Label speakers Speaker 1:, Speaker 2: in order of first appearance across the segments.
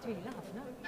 Speaker 1: ಹೇಳಿಲ್ಲ half an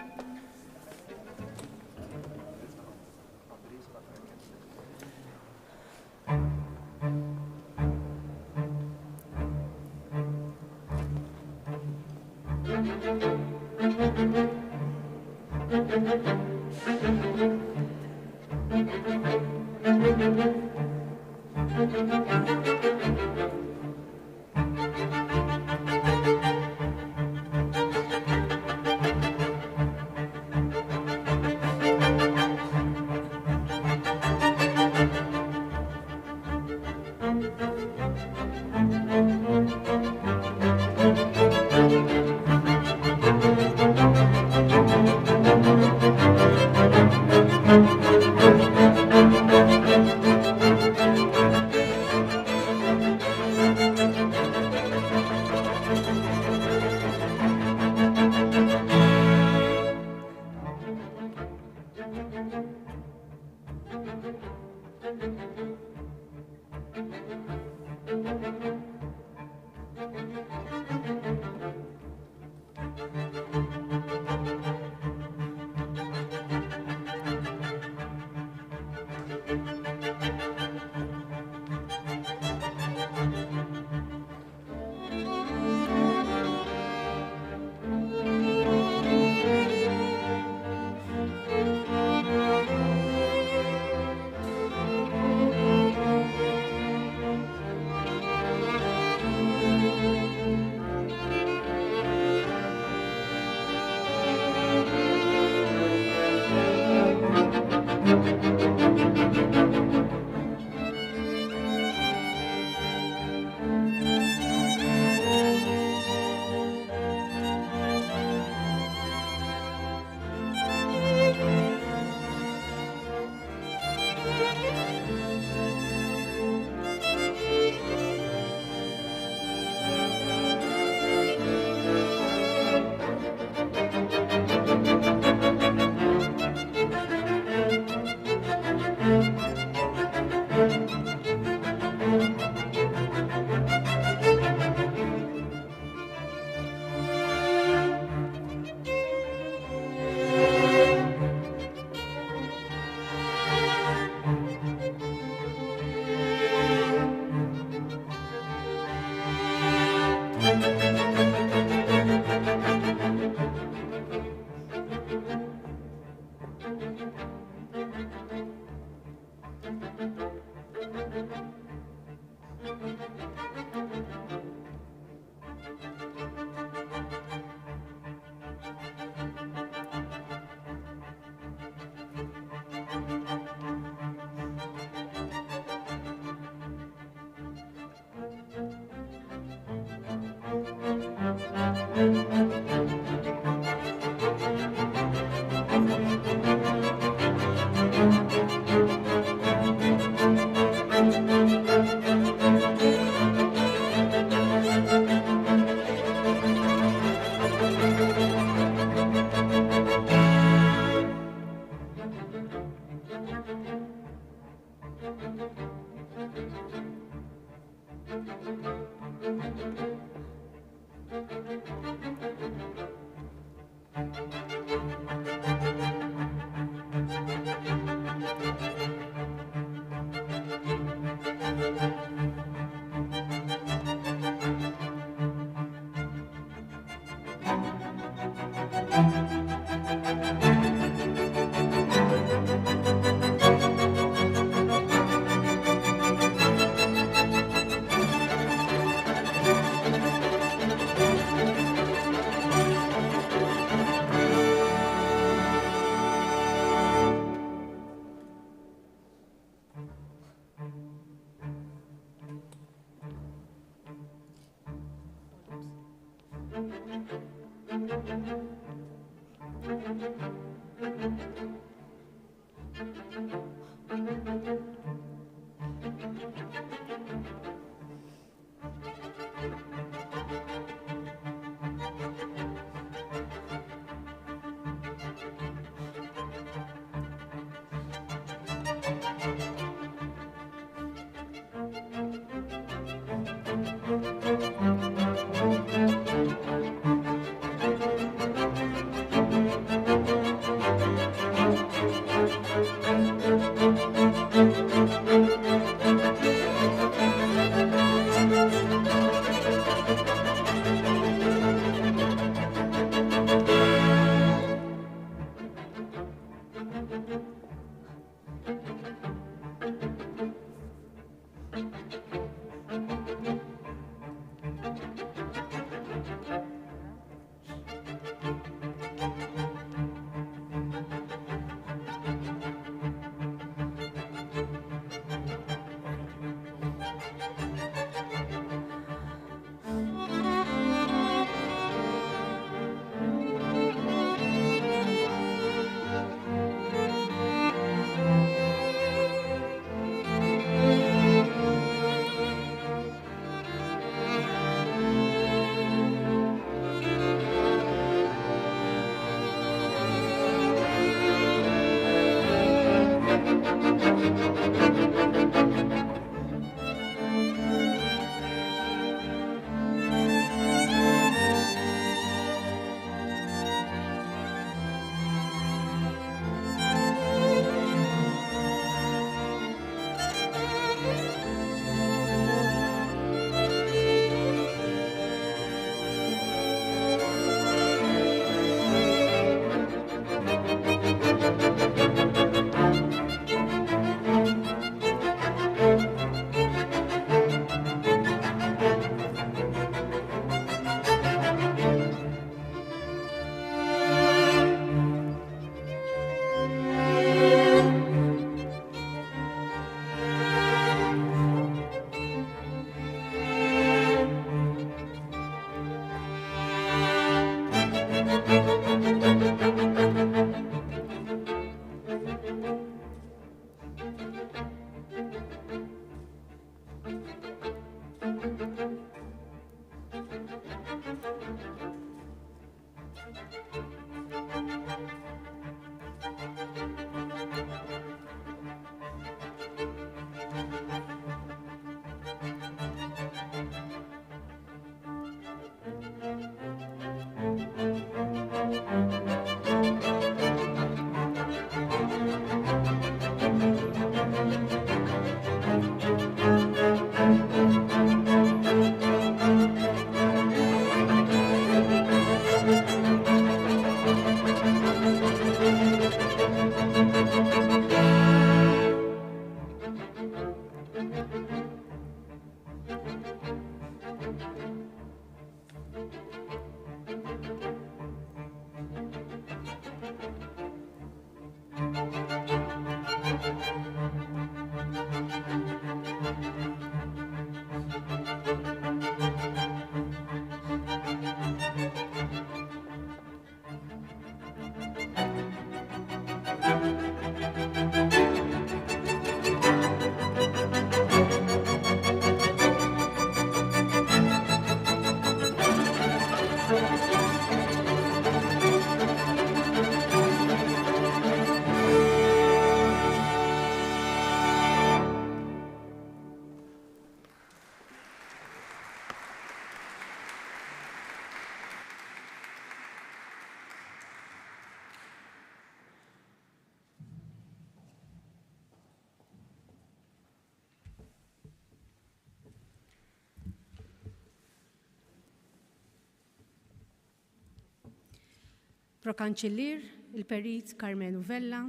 Speaker 1: Prokanċillier, il-Perit Carmenu Vella,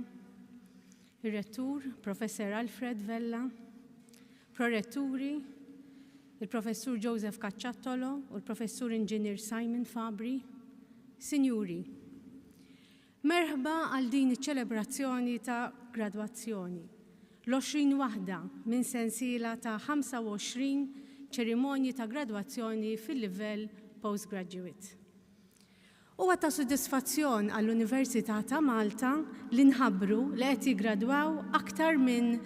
Speaker 1: il-Rettur Professor Alfred Vella, Proretturi, il-Professur Joseph Cacciattolo u l-Professur Inġinier Simon Fabri, Sinjuri, merħba għal din iċ-ċelebrazzjoni ta' gradwazzjoni, l-20 waħda minn sensiela ta' 25 ċerimonji ta' gradwazzjoni fil-livell postgraduate. Huwa ta' sodisfazzjon għall-Università ta' Malta li nħabbru li qed jiggradwaw aktar minn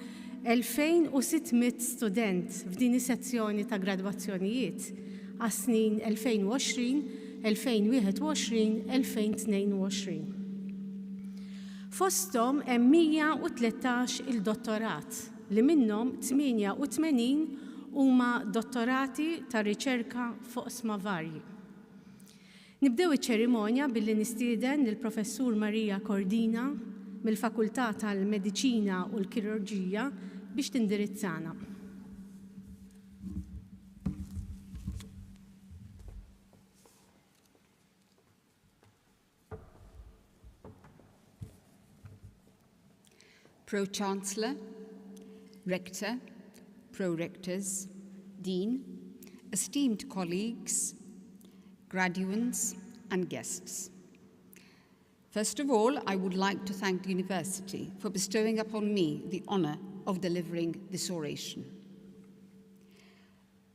Speaker 1: 2600 student f'din is-sezzjoni ta' gradwazzjonijiet għas-snin 2020, 2021, 2022. Fosthom hemm 113 il-dottorat li minnhom 88 huma dottorati ta' riċerka fuq sma varji. Nibdew iċ-ċerimonja billi nistieden lill-Professur Marija Cordina mill-Fakultà tal-Mediċina u l-Kirurġija biex tindirizzana.
Speaker 2: Pro-Chancellor, Rector, Pro-Rectors, Dean, esteemed colleagues, graduands and guests. First of all, I would like to thank the University for bestowing upon me the honour of delivering this oration.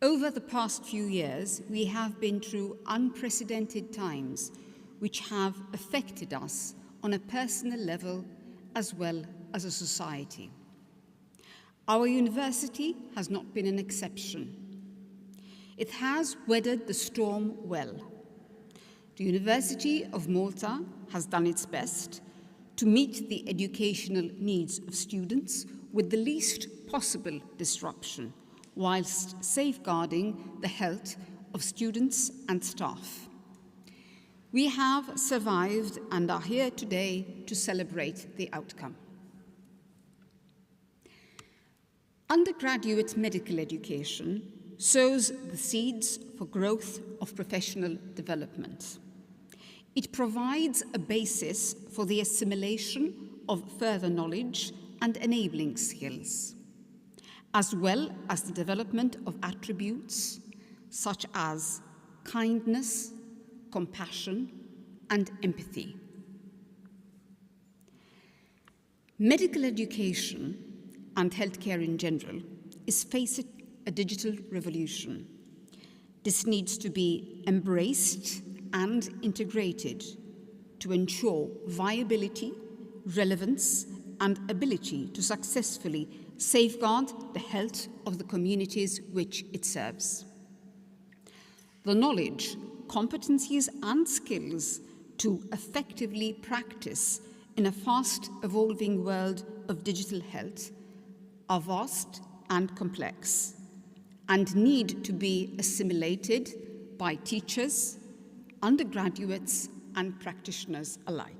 Speaker 2: Over the past few years, we have been through unprecedented times which have affected us on a personal level as well as a society. Our university has not been an exception. It has weathered the storm well. The University of Malta has done its best to meet the educational needs of students with the least possible disruption, whilst safeguarding the health of students and staff. We have survived and are here today to celebrate the outcome. Undergraduate medical education sows the seeds for growth of professional development. It provides a basis for the assimilation of further knowledge and enabling skills, as well as the development of attributes such as kindness, compassion, and empathy. Medical education and healthcare in general is facing a digital revolution. This needs to be embraced and integrated to ensure viability, relevance, and ability to successfully safeguard the health of the communities which it serves. The knowledge, competencies, and skills to effectively practice in a fast-evolving world of digital health are vast and complex, and need to be assimilated by teachers, undergraduates, and practitioners alike.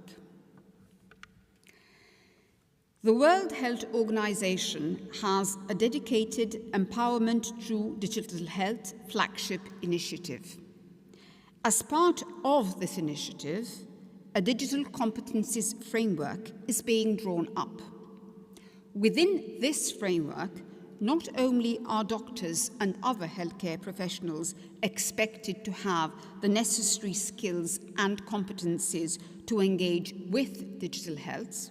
Speaker 2: The World Health Organization has a dedicated Empowerment Through Digital Health flagship initiative. As part of this initiative, a digital competencies framework is being drawn up. Within this framework, not only are doctors and other healthcare professionals expected to have the necessary skills and competencies to engage with digital health,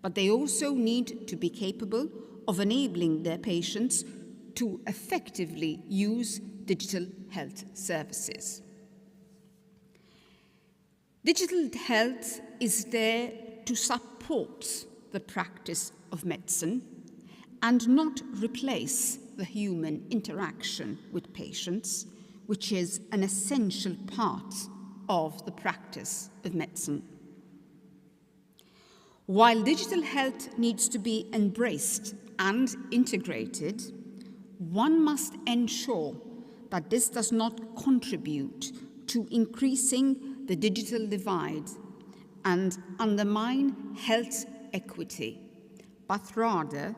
Speaker 2: but they also need to be capable of enabling their patients to effectively use digital health services. Digital health is there to support the practice of medicine and not replace the human interaction with patients, which is an essential part of the practice of medicine. While digital health needs to be embraced and integrated, one must ensure that this does not contribute to increasing the digital divide and undermine health equity, but rather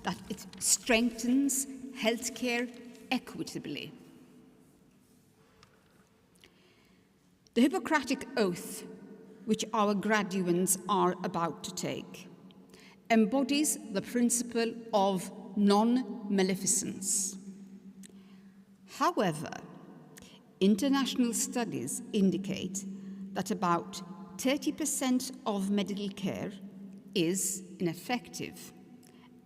Speaker 2: that it strengthens healthcare equitably. The Hippocratic Oath which our graduates are about to take, embodies the principle of non-maleficence. However, international studies indicate that about 30% of medical care is ineffective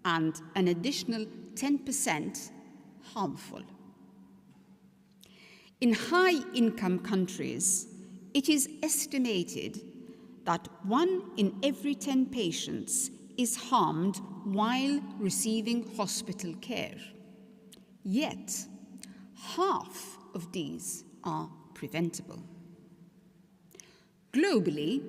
Speaker 2: and an additional 10% harmful. In high-income countries, it is estimated that 1 in every 10 patients is harmed while receiving hospital care. Yet, half of these are preventable. Globally,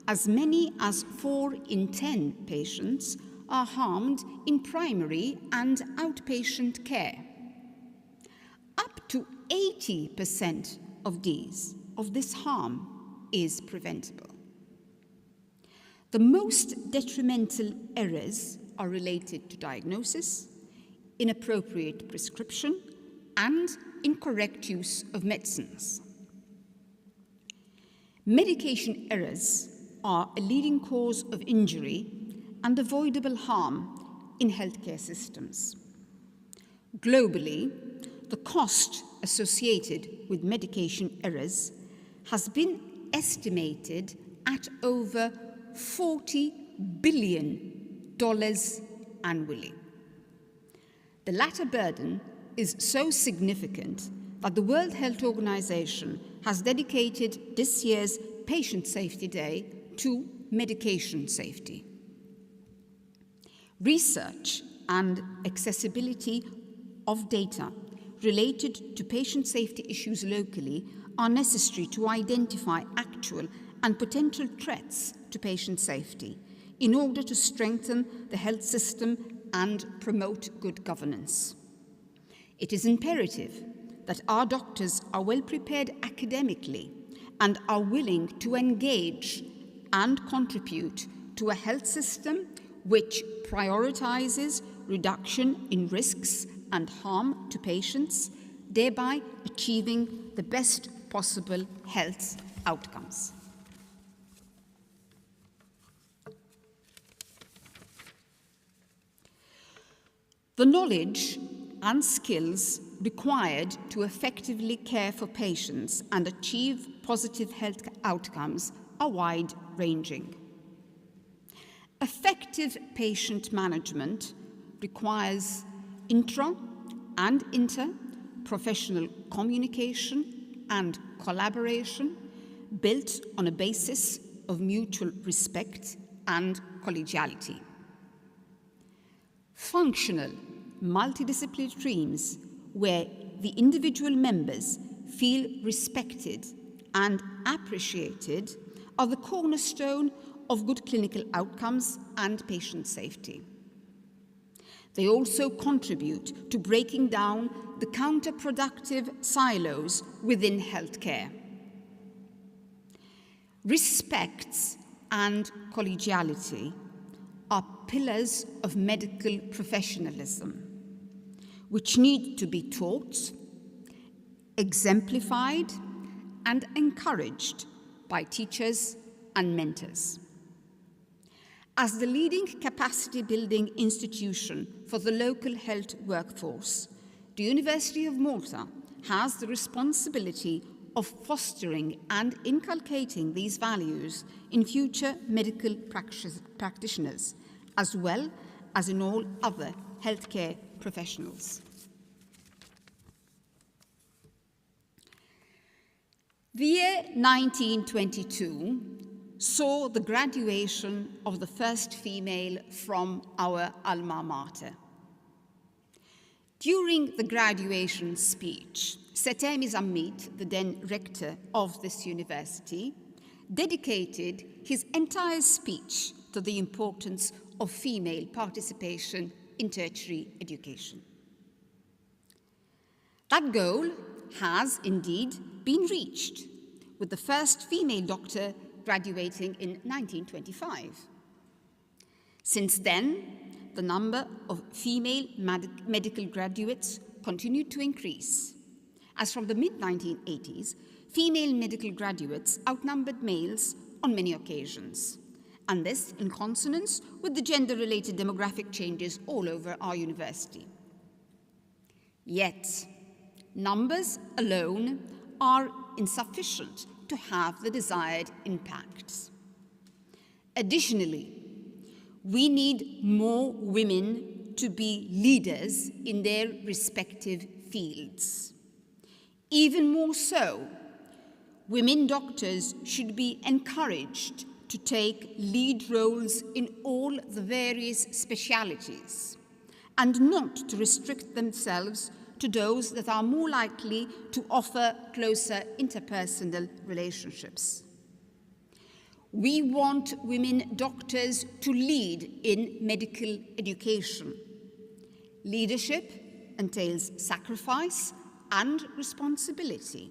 Speaker 2: as many as 4 in 10 patients are harmed in primary and outpatient care. Up to 80% of this harm is preventable. The most detrimental errors are related to diagnosis, inappropriate prescription, and incorrect use of medicines. Medication errors are a leading cause of injury and avoidable harm in healthcare systems. Globally, the cost associated with medication errors has been estimated at over $40 billion annually. The latter burden is so significant that the World Health Organization has dedicated this year's Patient Safety Day to medication safety. Research and accessibility of data related to patient safety issues locally are necessary to identify actual and potential threats to patient safety in order to strengthen the health system and promote good governance. It is imperative that our doctors are well prepared academically and are willing to engage and contribute to a health system which prioritizes reduction in risks and harm to patients, thereby achieving the best possible health outcomes. The knowledge and skills required to effectively care for patients and achieve positive health outcomes are wide-ranging. Effective patient management requires intra- and inter-professional communication and collaboration built on a basis of mutual respect and collegiality. Functional, multidisciplinary teams where the individual members feel respected and appreciated are the cornerstone of good clinical outcomes and patient safety. They also contribute to breaking down the counterproductive silos within healthcare. Respect and collegiality are pillars of medical professionalism, which need to be taught, exemplified, and encouraged by teachers and mentors. As the leading capacity-building institution for the local health workforce, the University of Malta has the responsibility of fostering and inculcating these values in future medical practitioners, as well as in all other healthcare professionals. The year 1922 saw the graduation of the first female from our alma mater. During the graduation speech, Setemi Zammit, the then rector of this university, dedicated his entire speech to the importance of female participation in tertiary education. That goal has indeed been reached, with the first female doctor graduating in 1925. Since then, the number of female medical graduates continued to increase, as from the mid-1980s, female medical graduates outnumbered males on many occasions, and this in consonance with the gender-related demographic changes all over our university. Yet, numbers alone are insufficient to have the desired impacts. Additionally, we need more women to be leaders in their respective fields. Even more so, women doctors should be encouraged to take lead roles in all the various specialities and not to restrict themselves to those that are more likely to offer closer interpersonal relationships. We want women doctors to lead in medical education. Leadership entails sacrifice and responsibility.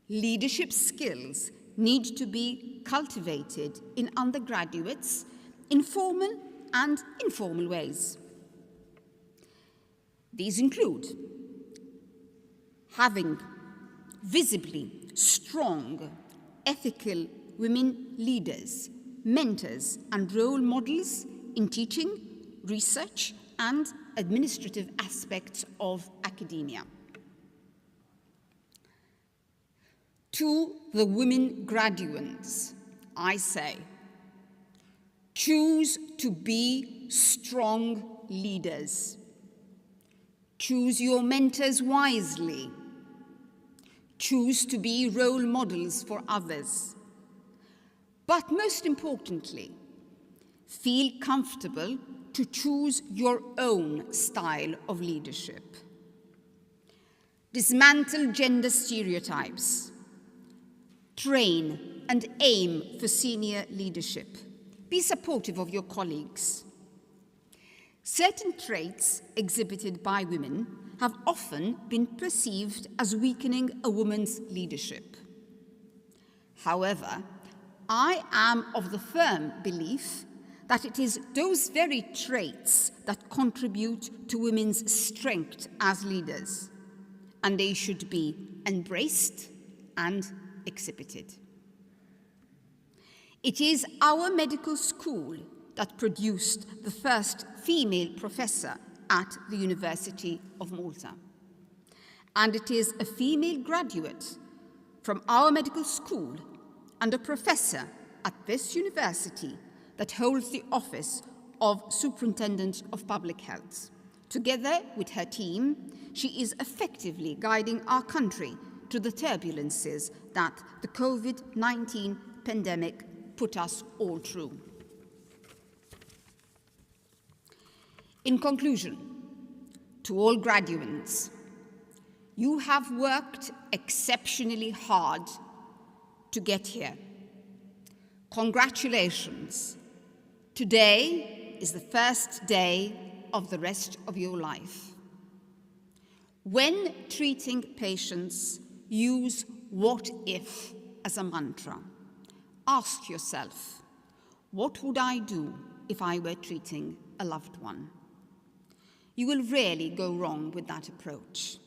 Speaker 2: Leadership skills need to be cultivated in undergraduates in formal and informal ways. These include having visibly strong, ethical women leaders, mentors, and role models in teaching, research, and administrative aspects of academia. To the women graduates, I say, choose to be strong leaders. Choose your mentors wisely. Choose to be role models for others. But most importantly, feel comfortable to choose your own style of leadership. Dismantle gender stereotypes. Train and aim for senior leadership. Be supportive of your colleagues. Certain traits exhibited by women have often been perceived as weakening a woman's leadership. However, I am of the firm belief that it is those very traits that contribute to women's strength as leaders, and they should be embraced and exhibited. It is our medical school that produced the first female professor at the University of Malta. And it is a female graduate from our medical school and a professor at this university that holds the office of Superintendent of Public Health. Together with her team, she is effectively guiding our country through the turbulences that the COVID-19 pandemic put us all through. In conclusion, to all graduates, you have worked exceptionally hard to get here. Congratulations. Today is the first day of the rest of your life. When treating patients, use "what if" as a mantra. Ask yourself, what would I do if I were treating a loved one? You will rarely go wrong with that approach.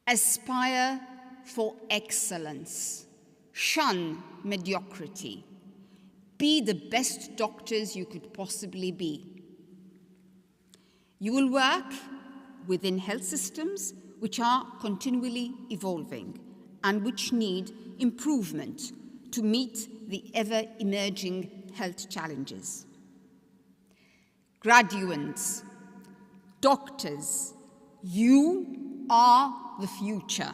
Speaker 2: Aspire for excellence. Shun mediocrity. Be the best doctors you could possibly be. You will work within health systems which are continually evolving and which need improvement to meet the ever-emerging health challenges. Graduates, doctors, you are the future.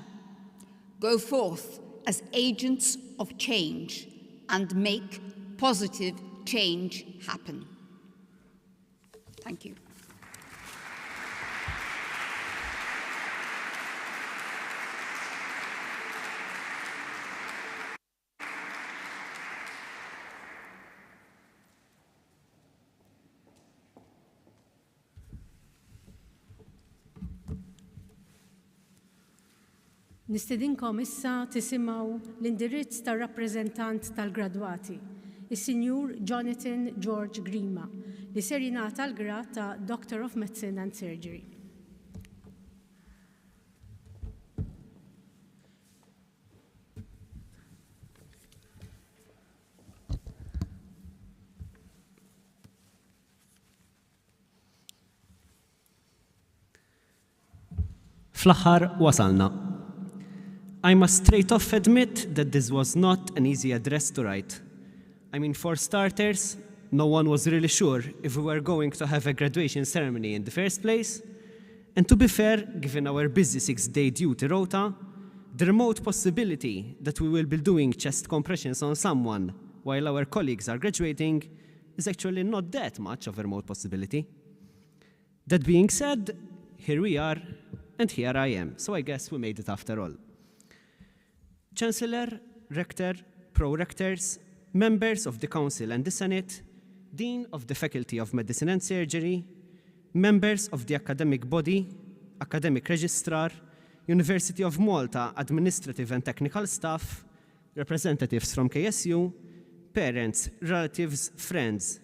Speaker 2: Go forth as agents of change and make positive change happen. Thank you.
Speaker 1: Nistedinkom issa tisimgħu l-indirizz tar-rappreżentant tal-gradwati, is-Sinjur Jonathan George Grima, li ser jingħata l-grad ta' Doctor of Medicine and Surgery.
Speaker 3: Fl-aħħar wasalna. I must straight off admit that this was not an easy address to write. I mean, for starters, no one was really sure if we were going to have a graduation ceremony in the first place. And to be fair, given our busy 6-day duty rota, the remote possibility that we will be doing chest compressions on someone while our colleagues are graduating is actually not that much of a remote possibility. That being said, here we are, and here I am, so I guess we made it after all. Chancellor, Rector, Pro-Rectors, members of the Council and the Senate, Dean of the Faculty of Medicine and Surgery, members of the academic body, academic registrar, University of Malta administrative and technical staff, representatives from KSU, parents, relatives, friends,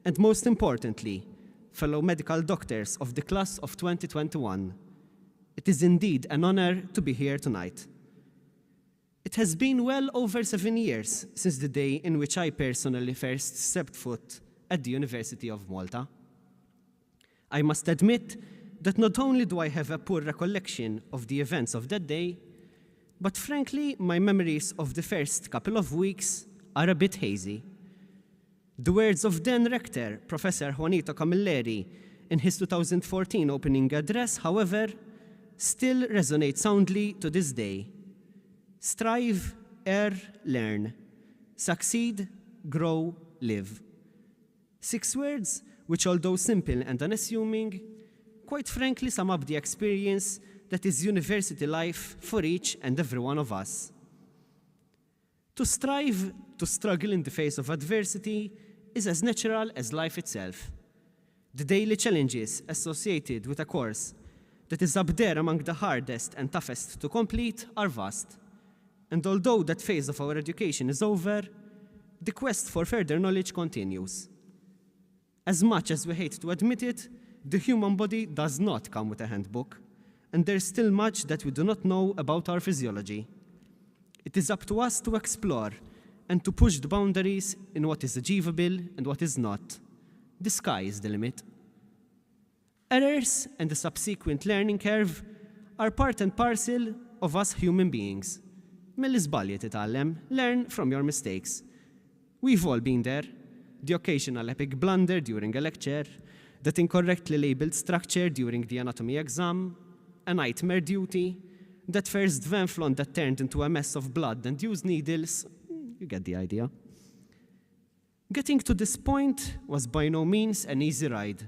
Speaker 3: and most importantly, fellow medical doctors of the class of 2021. It is indeed an honor to be here tonight. It has been well over 7 years since the day in which I personally first stepped foot at the University of Malta. I must admit that not only do I have a poor recollection of the events of that day, but frankly, my memories of the first couple of weeks are a bit hazy. The words of then Rector, Professor Juanito Camilleri, in his 2014 opening address, however, still resonate soundly to this day. Strive, err, learn. Succeed, grow, live. 6 words which, although simple and unassuming, quite frankly sum up the experience that is university life for each and every one of us. To strive, to struggle in the face of adversity is as natural as life itself. The daily challenges associated with a course that is up there among the hardest and toughest to complete are vast. And although that phase of our education is over, the quest for further knowledge continues. As much as we hate to admit it, the human body does not come with a handbook, and there's still much that we do not know about our physiology. It is up to us to explore and to push the boundaries in what is achievable and what is not. The sky is the limit. Errors and the subsequent learning curve are part and parcel of us human beings. Mill-iżbalji titgħallem, learn from your mistakes. We've all been there. The occasional epic blunder during a lecture, that incorrectly labeled structure during the anatomy exam, a nightmare duty, that first venflon that turned into a mess of blood and used needles. You get the idea. Getting to this point was by no means an easy ride.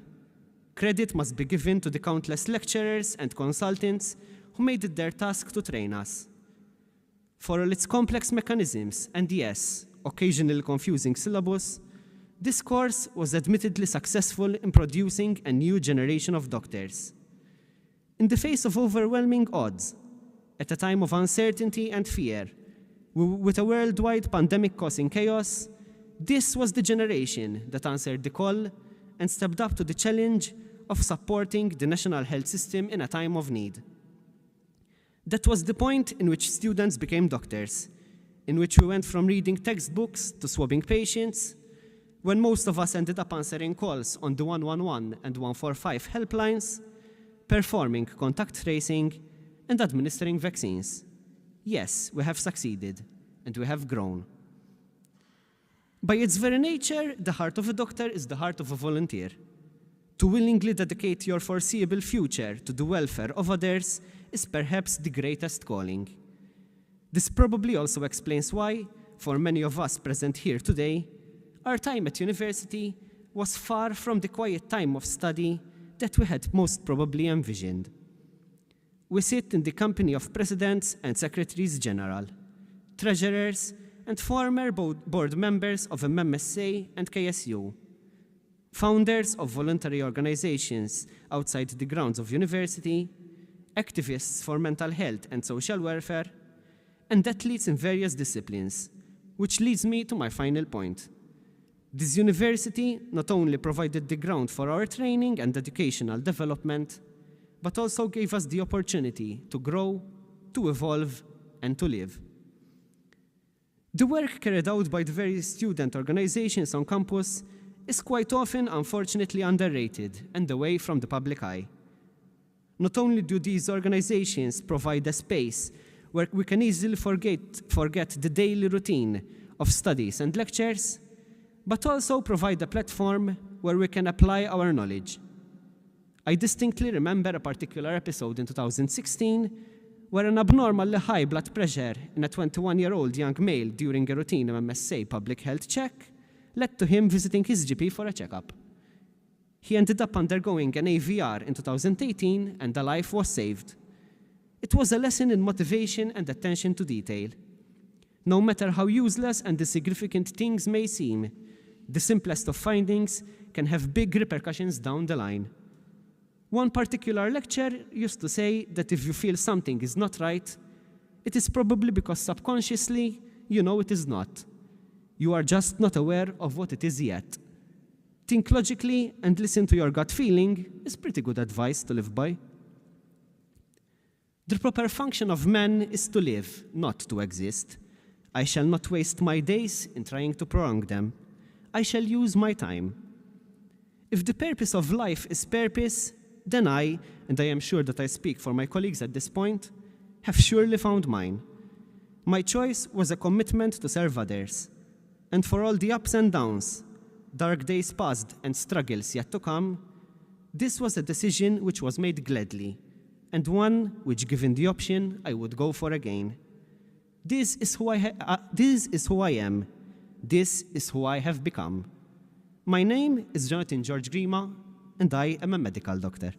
Speaker 3: Credit must be given to the countless lecturers and consultants who made it their task to train us. For all its complex mechanisms and yes, occasionally confusing syllabus, this course was admittedly successful in producing a new generation of doctors. In the face of overwhelming odds, at a time of uncertainty and fear, with a worldwide pandemic causing chaos, this was the generation that answered the call and stepped up to the challenge of supporting the national health system in a time of need. That was the point in which students became doctors, in which we went from reading textbooks to swabbing patients, when most of us ended up answering calls on the 111 and 145 helplines, performing contact tracing, and administering vaccines. Yes, we have succeeded, and we have grown. By its very nature, the heart of a doctor is the heart of a volunteer. To willingly dedicate your foreseeable future to the welfare of others is perhaps the greatest calling. This probably also explains why, for many of us present here today, our time at university was far from the quiet time of study that we had most probably envisioned. We sit in the company of presidents and secretaries general, treasurers, and former board members of MMSA and KSU, founders of voluntary organizations outside the grounds of university, activists for mental health and social welfare, and athletes in various disciplines, which leads me to my final point. This university not only provided the ground for our training and educational development, but also gave us the opportunity to grow, to evolve, and to live. The work carried out by the various student organizations on campus is quite often, unfortunately, underrated and away from the public eye. Not only do these organizations provide a space where we can easily forget the daily routine of studies and lectures, but also provide a platform where we can apply our knowledge. I distinctly remember a particular episode in 2016 where an abnormally high blood pressure in a 21-year-old young male during a routine MMSA public health check led to him visiting his GP for a checkup. He ended up undergoing an AVR in 2018 and a life was saved. It was a lesson in motivation and attention to detail. No matter how useless and insignificant things may seem, the simplest of findings can have big repercussions down the line. One particular lecturer used to say that if you feel something is not right, it is probably because subconsciously you know it is not. You are just not aware of what it is yet. Think logically and listen to your gut feeling is pretty good advice to live by. The proper function of man is to live, not to exist. I shall not waste my days in trying to prolong them. I shall use my time. If the purpose of life is purpose, then I, and I am sure that I speak for my colleagues at this point, have surely found mine. My choice was a commitment to serve others. And for all the ups and downs, dark days past and struggles yet to come, this was a decision which was made gladly, and one which, given the option, I would go for again. This is who I am. This is who I have become. My name is Jonathan George Grima, and I am a medical doctor.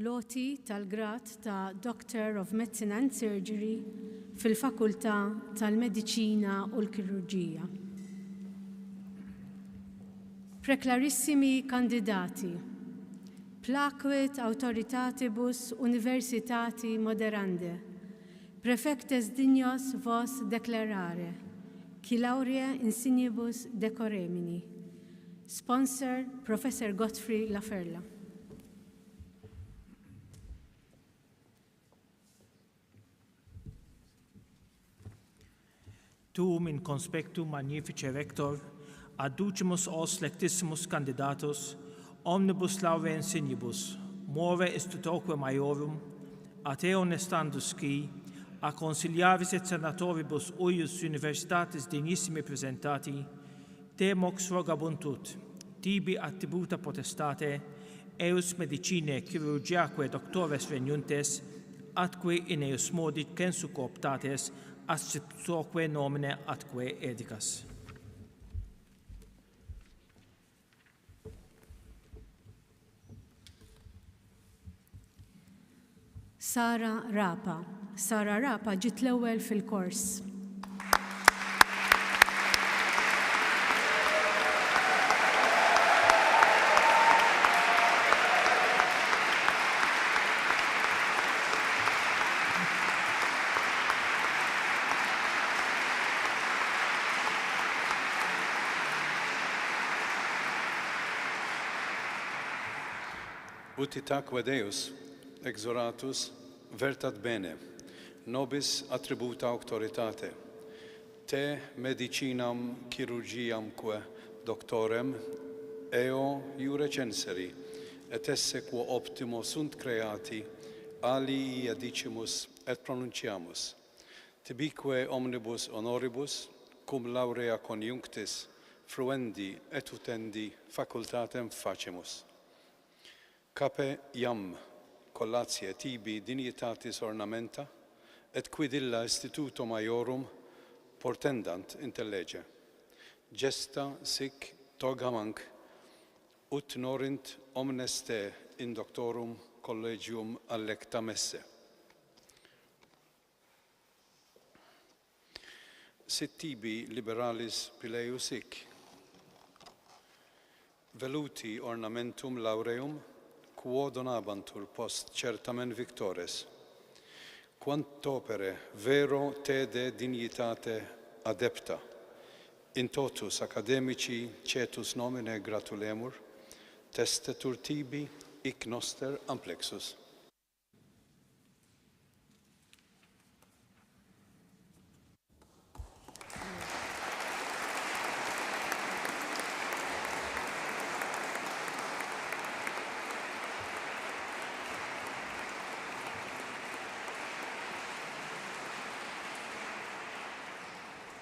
Speaker 1: Loti tal-grad ta' Doctor of Medicine and Surgery fil-Fakultà tal-Mediċina u l-Kirurġija. Preklarissimi kandidati, plaquit autoritatibus universitati moderande, prefectes dignos vos declarare, qui laurea insignibus decoremini. Sponsor, Professor Godfrey Laferla.
Speaker 4: Tu min conspectu magnifice rector, adducimus os lectissimus candidatus, omnibus laurea insignibus, more istutoque maiorum, a te honestandus qui, a consiliaris et senatoribus uius universitatis dignissimi presentati, te mox rogabuntur, tibi attributa potestate, eus medicinae chirurgiaque doctores regnuntes, atque in eus modi censu cooptates, asciptoque nomine atque edicas.
Speaker 1: Sara Rapa. Sara Rapa ġiet l-ewwel fil-kors.
Speaker 5: Utitaque Deus, exoratus, vertat bene, nobis attributa auctoritate, te medicinam chirurgiamque doctorem, eo iure censeri, et esse quo optimo sunt creati, alii adicimus et pronunciamus, tibique omnibus honoribus, cum laurea conjunctis, fruendi et utendi facultatem facimus. Cape iam collatie tibi dignitatis ornamenta, et quid illa instituto maiorum portendant intellege. Gesta sic togamanc, ut norint omnes te in doctorum collegium allecta messe. Sit tibi liberalis pileus hic, veluti ornamentum laureum, quo donabantur post certamen victores, quant opere vero te de dignitate adepta, in totus academici cetus nomine gratulemur, testetur tibi hic noster amplexus.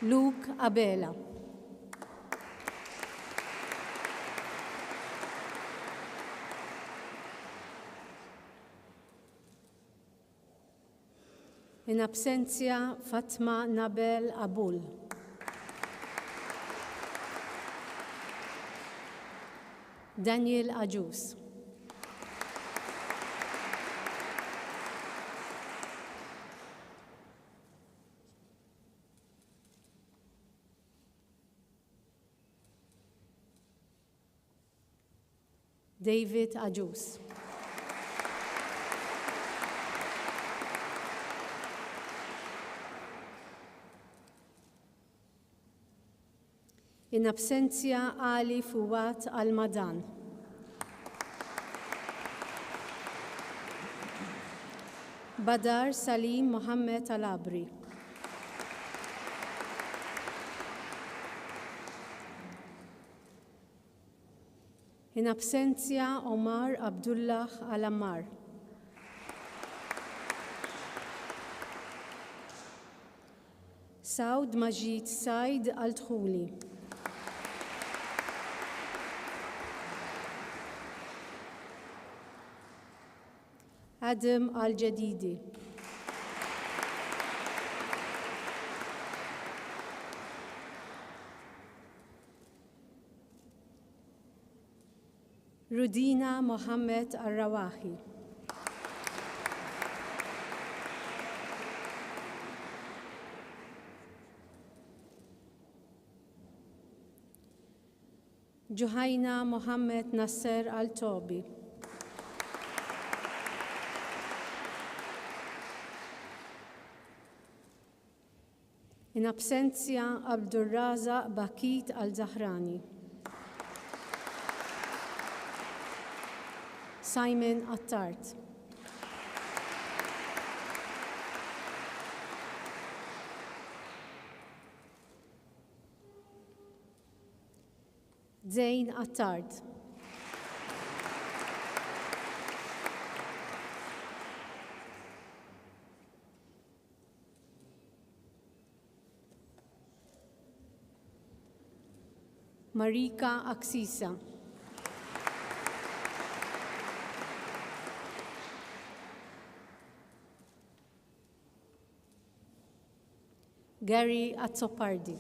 Speaker 1: Luke Abela. In absentia, Fatma Nabel Abul. Daniel Ajus. David Ajus. In absentia Ali Fuwat Al-Madan. Badar Salim Mohammed Al-Abri. In absentia Omar Abdullah Al-Ammar. Saud Majid Said Al-Dkhuli. Adam Al-Jadidi. Rudina Mohammed Al-Rawahi. Juhaina Mohammed Nasser Al-Tobi. In absentia Abdurraza Bakit Al-Zahrani. Simon Attart. Zain Attart. Marika Aksisa. Gary Azzopardi.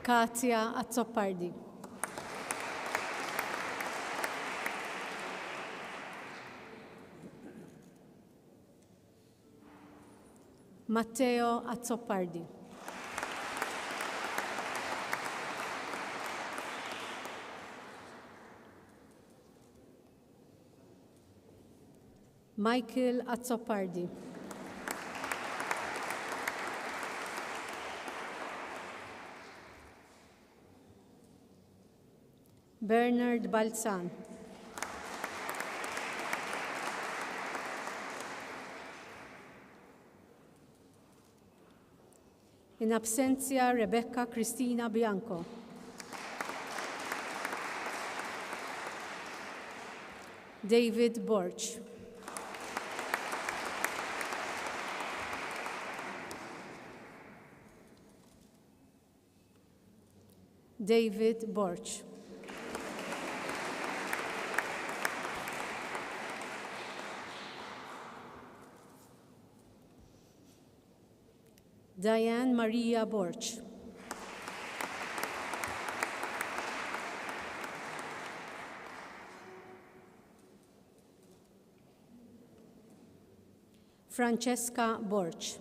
Speaker 1: Katia Azzopardi. Matteo Azzopardi. Michael Azzopardi. Bernard Balzan. In absentia Rebecca Cristina Bianco. David Borch. David Borch. Diane Maria Borch. Francesca Borch.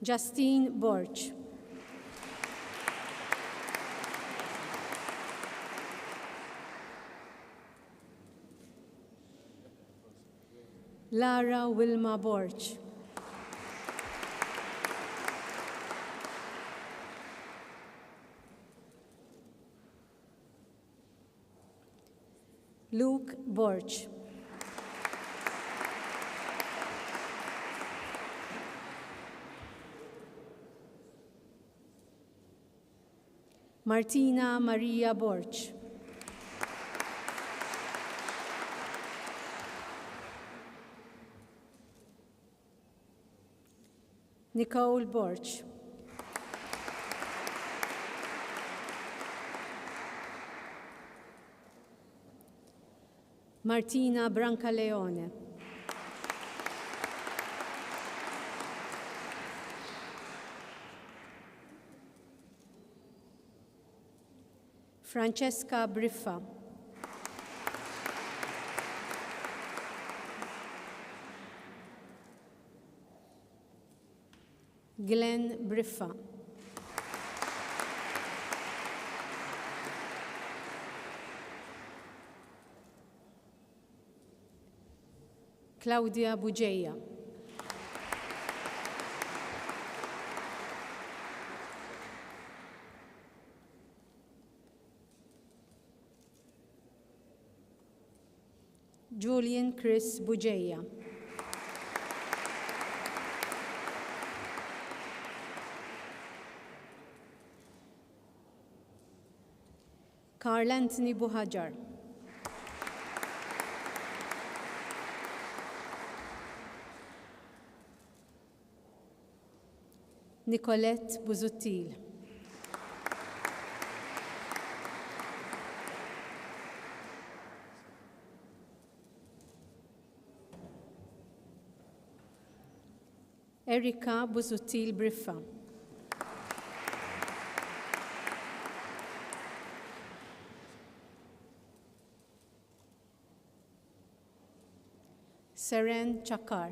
Speaker 1: Justine Borch. Lara Wilma Borch. Luke Borch. Martina Maria Borch. Nicole Borch. Martina Brancaleone. Francesca Briffa. Glenn Briffa. Claudia Bugeja. Julian Chris Bugeja. Carl Anthony Buhajar. Nicolette Buzuttil. Erika Buzuttil Briffa. Seren Chakar.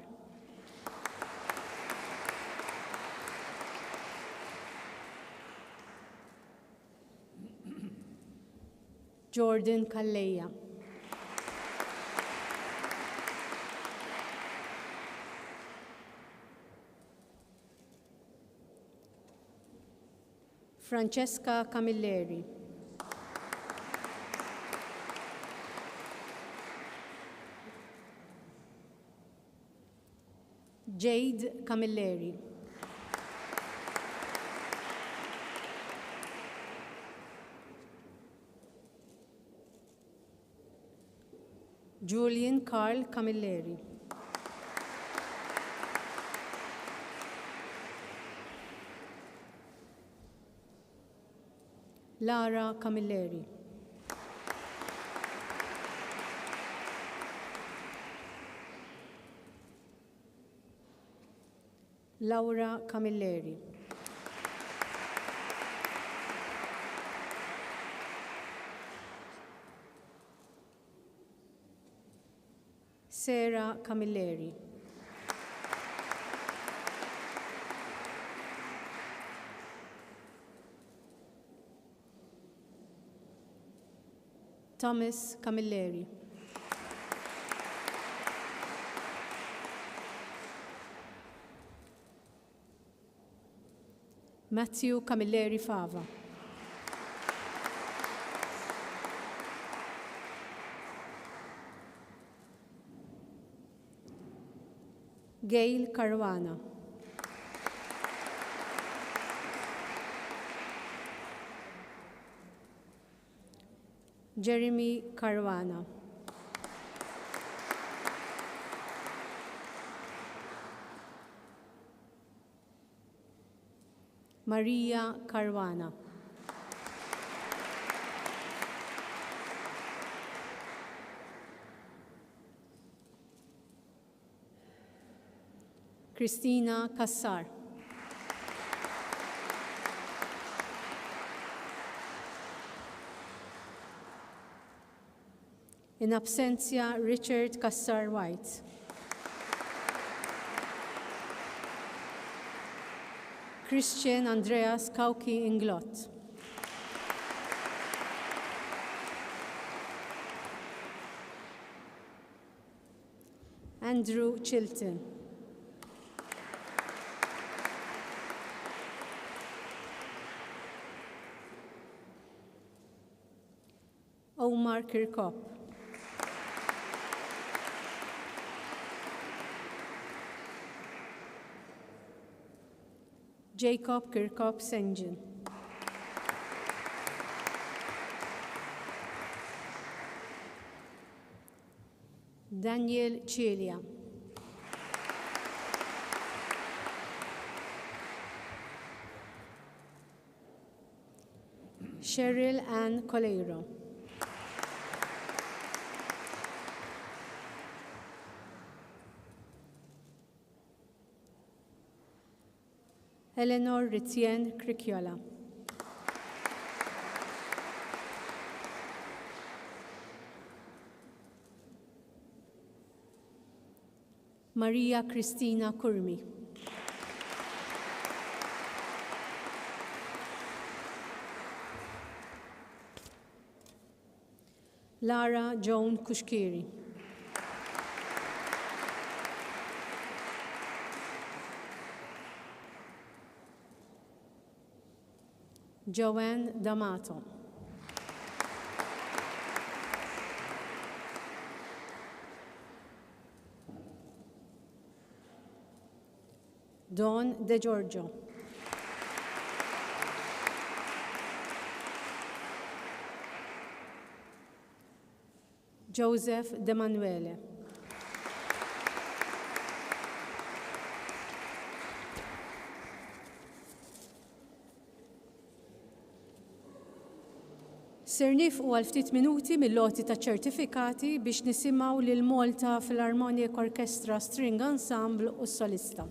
Speaker 1: Jordan Kalleya. Francesca Camilleri. Jade Camilleri. Julian Carl Camilleri. Lara Camilleri. Laura Camilleri. Sarah Camilleri. Thomas Camilleri. Matthew Camilleri Fava. Gail Caruana. Jeremy Caruana. Maria Caruana. Christina Kassar. In absentia, Richard Kassar White. Christian Andreas Kauki Inglot. Andrew Chilton. Omar Kirkop. Jacob Kirkop Sengen. Daniel Celia. Cheryl Ann Coleiro. Eleanor Ritien Krikjola. Maria Cristina Kurmi. Lara Joan Kushkiri. Joanne D'Amato. Dawn De Giorgio. Joseph De Manuele. Ser nifqu għal ftit minuti mill-loti ta' ċertifikati biex nisimgħu lil Malta Philharmonic Orchestra String Ensemble u s-solista.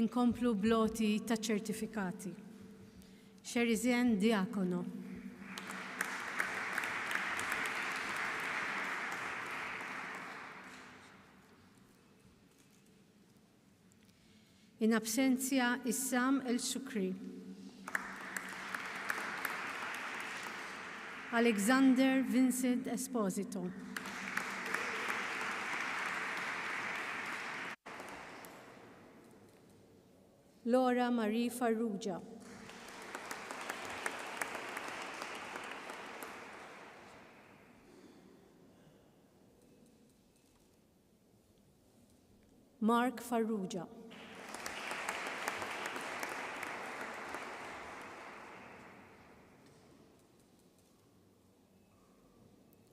Speaker 1: Inkomplu bloti ta' ċertifikati. Xerizien Diakono. In absenzja Issam El-Shukri. Alexander Vincent Esposito. Laura Marie Farrugia. Mark Farrugia.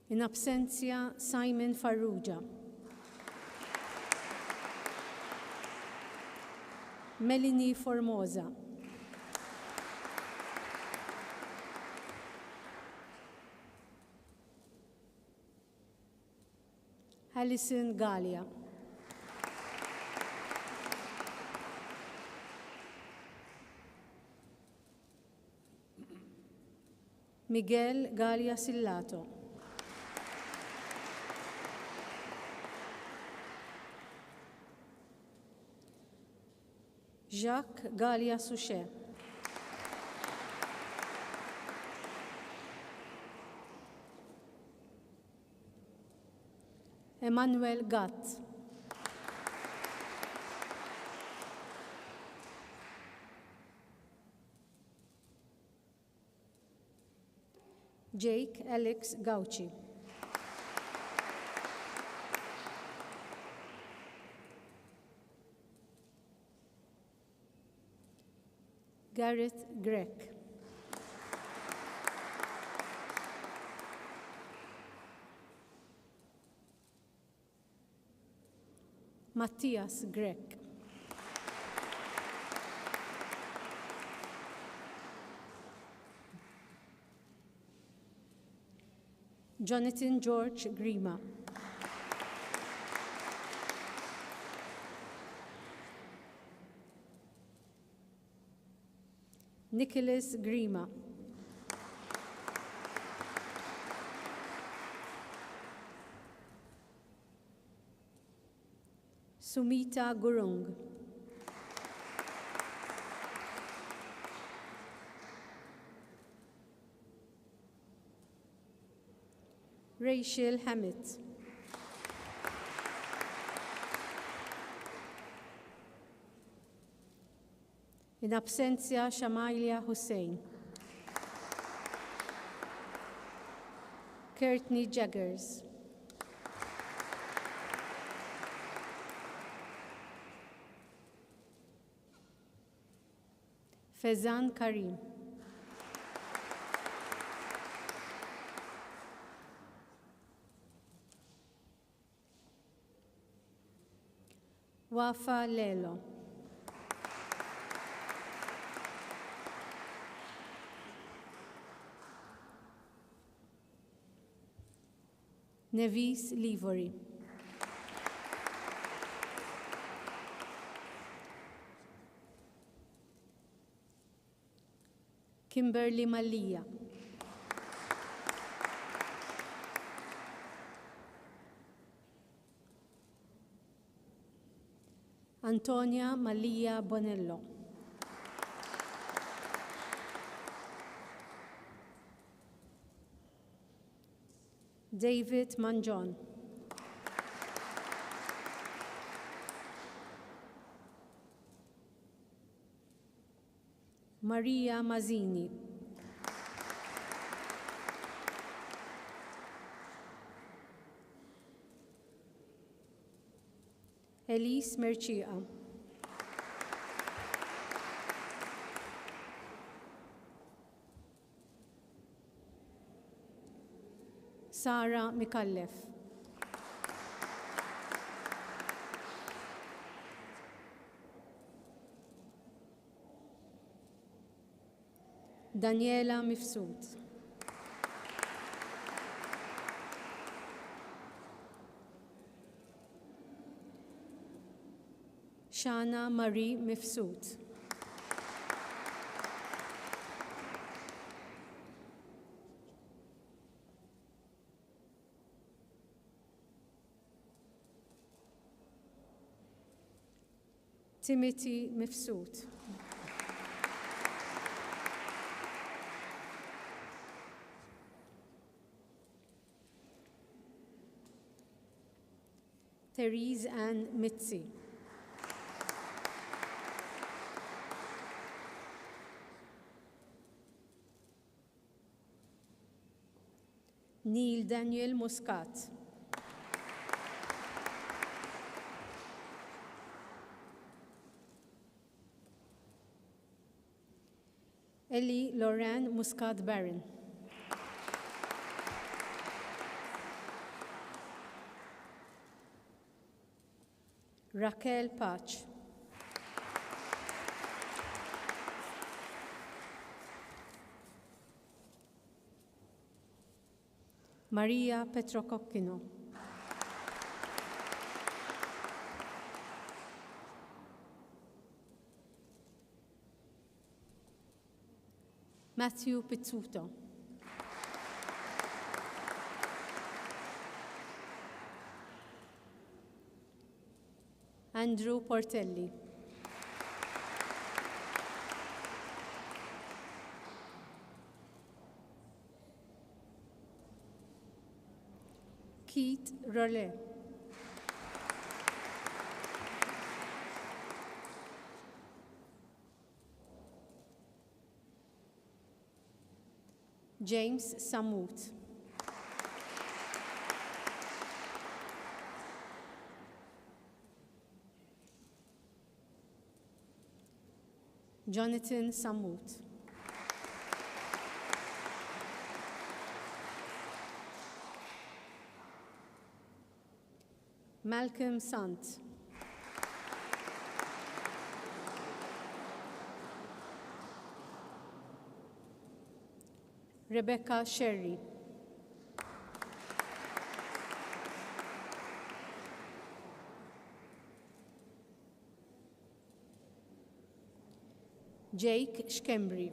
Speaker 1: In absenzja Simon Farrugia. Melanie Formosa. Alison Galia. Miguel Galia Sillato. Jacques Galia Souchet. Emmanuel Gatt. Jake Alex Gauci. Gareth Grech. Matthias Grech. Jonathan George Grima. Nicholas Grima. Sumita Gurung. Rachel Hammett. In absenzja Shamalia Hussein. Courtney Jaggers. Fezan Karim. Wafa Lelo. Nevis Livory. Kimberly Malia. Antonia Malia Bonello. David Manjon. Maria Mazzini. Elise Mercia. Sara Mikallef. Daniela Mifsud. Shana Marie Mifsud. Timothy Mifsud. Therese Ann Mitzi. Neil Daniel Muscat. Ellie Lauren Muscat Barron. Raquel Pach. Maria Petrococcino. Matthew Pizzuto. Andrew Portelli. Keith Rollet. James Samut. Jonathan Samut. Malcolm Sant. Rebecca Sherry. Jake Schembri.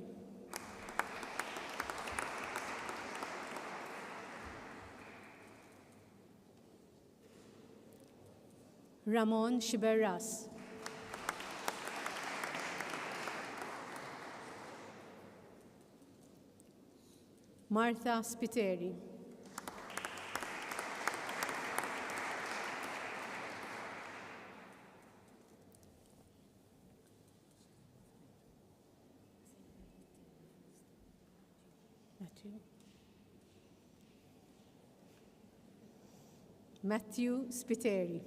Speaker 1: Ramon Shiberras. Martha Spiteri. Matthew Spiteri.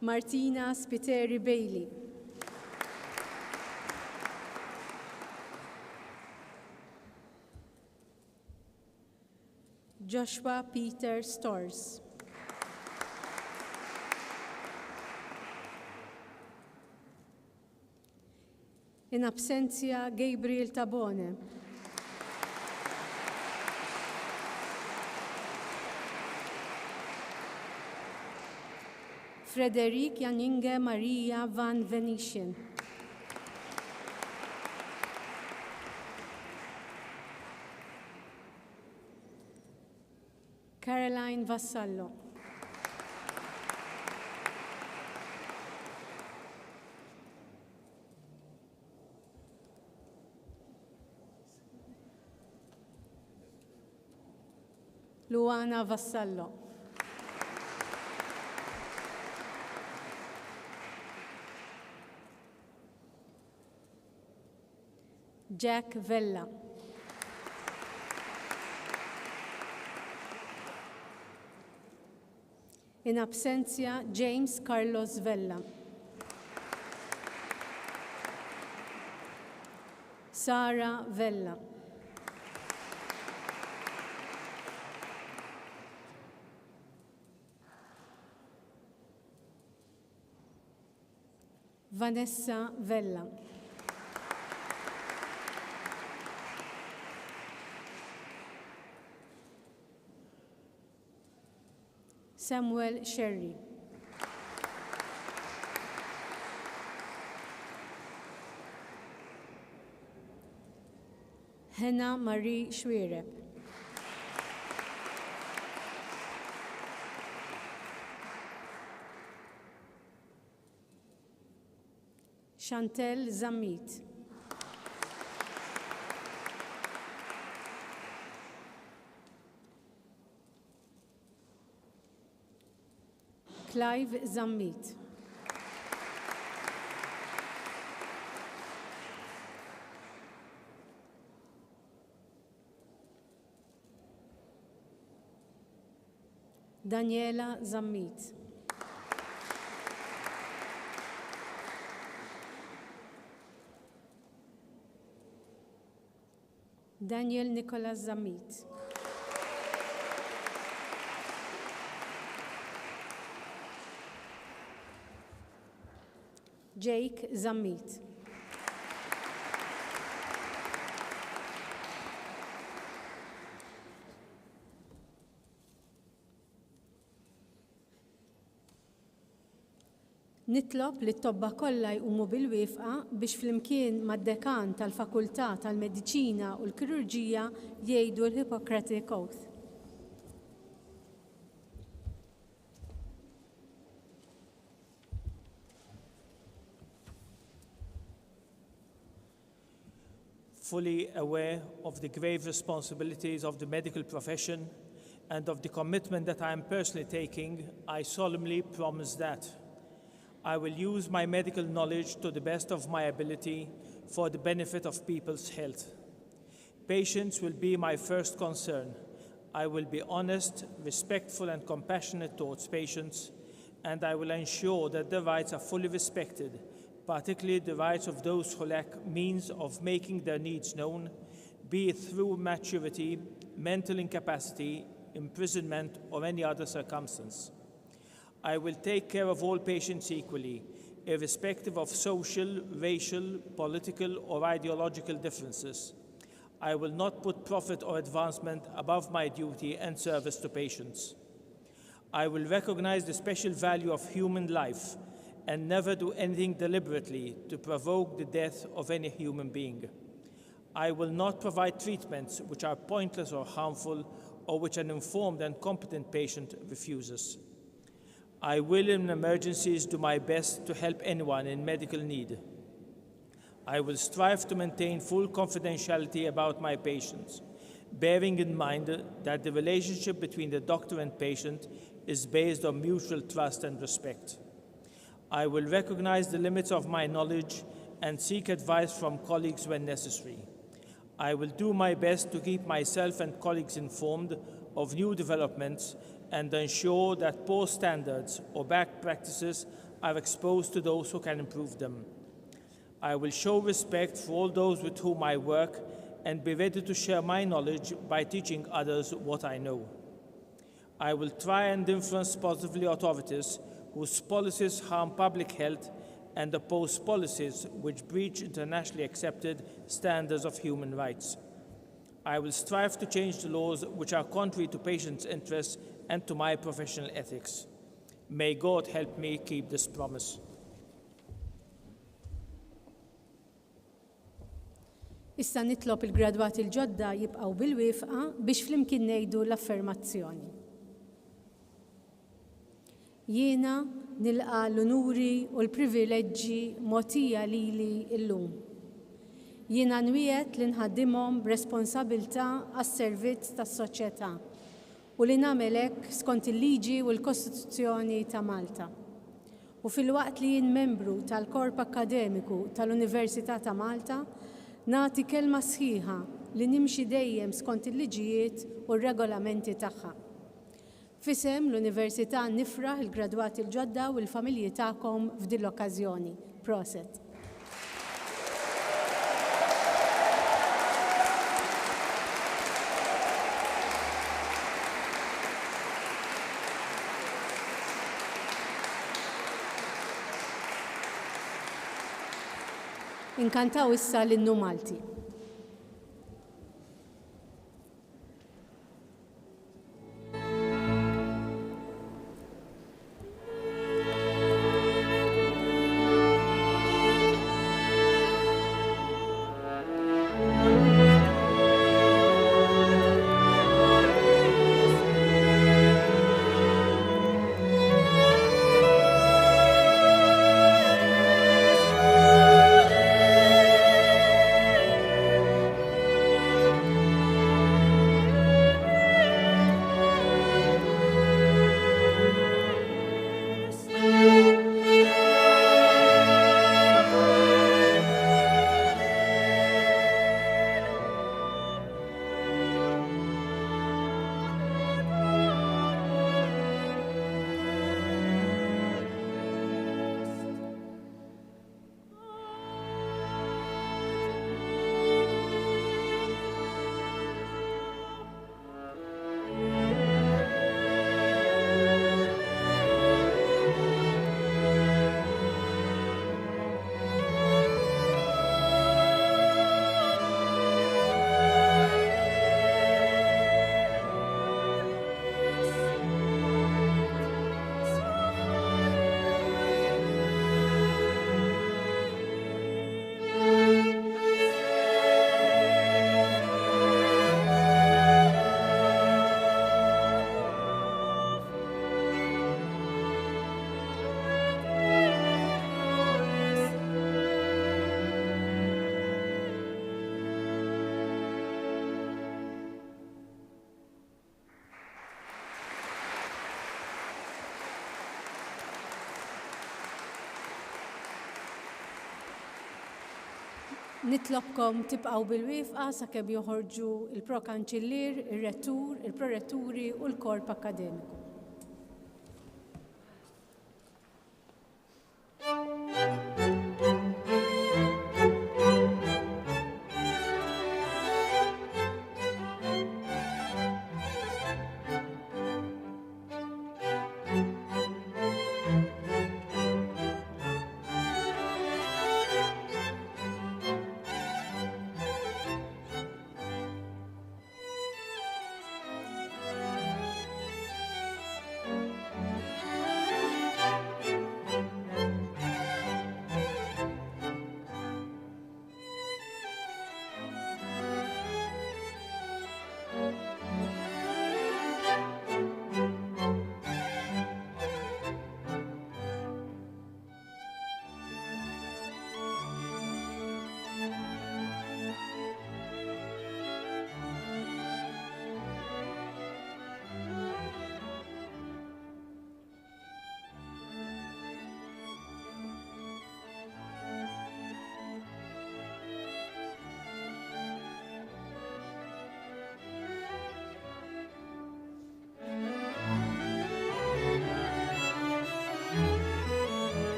Speaker 1: Martina Spiteri Bailey. Joshua Peter Stores. In absentia, Gabriel Tabone. Frederic Janinge Maria van Venetian. Caroline Vassallo. Luana Vassallo. Jack Vella. In absentia, James Carlos Vella. Sara Vella. Vanessa Vella. Samuel Sherry. Hannah Marie Schwiereb. Chantel Zamit. Clive Zammit. Daniela Zammit. Daniel Nicholas Zammit. Jake Zammit. Nitlob li t-tobba kollha jqumu bil-wifqa biex flimkien mad-dekan tal-Fakultà tal-Mediċina u l-Kirurġija jgħidu l-Hippocratic Oath.
Speaker 4: Fully aware of the grave responsibilities of the medical profession and of the commitment that I am personally taking, I solemnly promise that I will use my medical knowledge to the best of my ability for the benefit of people's health. Patients will be my first concern. I will be honest, respectful, and compassionate towards patients, and I will ensure that their rights are fully respected, particularly the rights of those who lack means of making their needs known, be it through maturity, mental incapacity, imprisonment, or any other circumstance. I will take care of all patients equally, irrespective of social, racial, political, or ideological differences. I will not put profit or advancement above my duty and service to patients. I will recognize the special value of human life and never do anything deliberately to provoke the death of any human being. I will not provide treatments which are pointless or harmful or which an informed and competent patient refuses. I will, in emergencies, do my best to help anyone in medical need. I will strive to maintain full confidentiality about my patients, bearing in mind that the relationship between the doctor and patient is based on mutual trust and respect. I will recognize the limits of my knowledge and seek advice from colleagues when necessary. I will do my best to keep myself and colleagues informed of new developments and ensure that poor standards or bad practices are exposed to those who can improve them. I will show respect for all those with whom I work and be ready to share my knowledge by teaching others what I know. I will try and influence positively authorities whose policies harm public health and oppose policies which breach internationally accepted standards of human rights. I will strive to change the laws which are contrary to patients' interests and to my professional ethics. May God help me keep this promise.
Speaker 1: Issa nitlob il-gradwati l-ġodda jibqgħu bil-wifqa biex flimkien ngħidu l-affermazzjoni. Jiena nilqa l-unuri u l-privileġġi mogħtija lili llum. Jiena nwiegħed li nħaddimhom b'responsabbiltà għas-servizz tas-soċjetà u li nagħmel hekk skont il-liġi u l-Kostituzzjoni ta' Malta. U filwaqt li jien membru tal-Korp Akkademiku tal-Università ta' Malta, nagħti kelma sħiħa li nimxi dejjem skont il-liġijiet u r-regolamenti tagħha. Fisem l-Università nifraħ il-gradwati l-ġodda u l-familji tagħkom f'din l-okkażjoni. Proset. Inkantaw issa l-innu Malti. Nitlobkom tibqgħu bil-wifqa sakemm joħorġu il-pro-kanċillier, ir-rettur, il-proretturi u l-korp akademiku.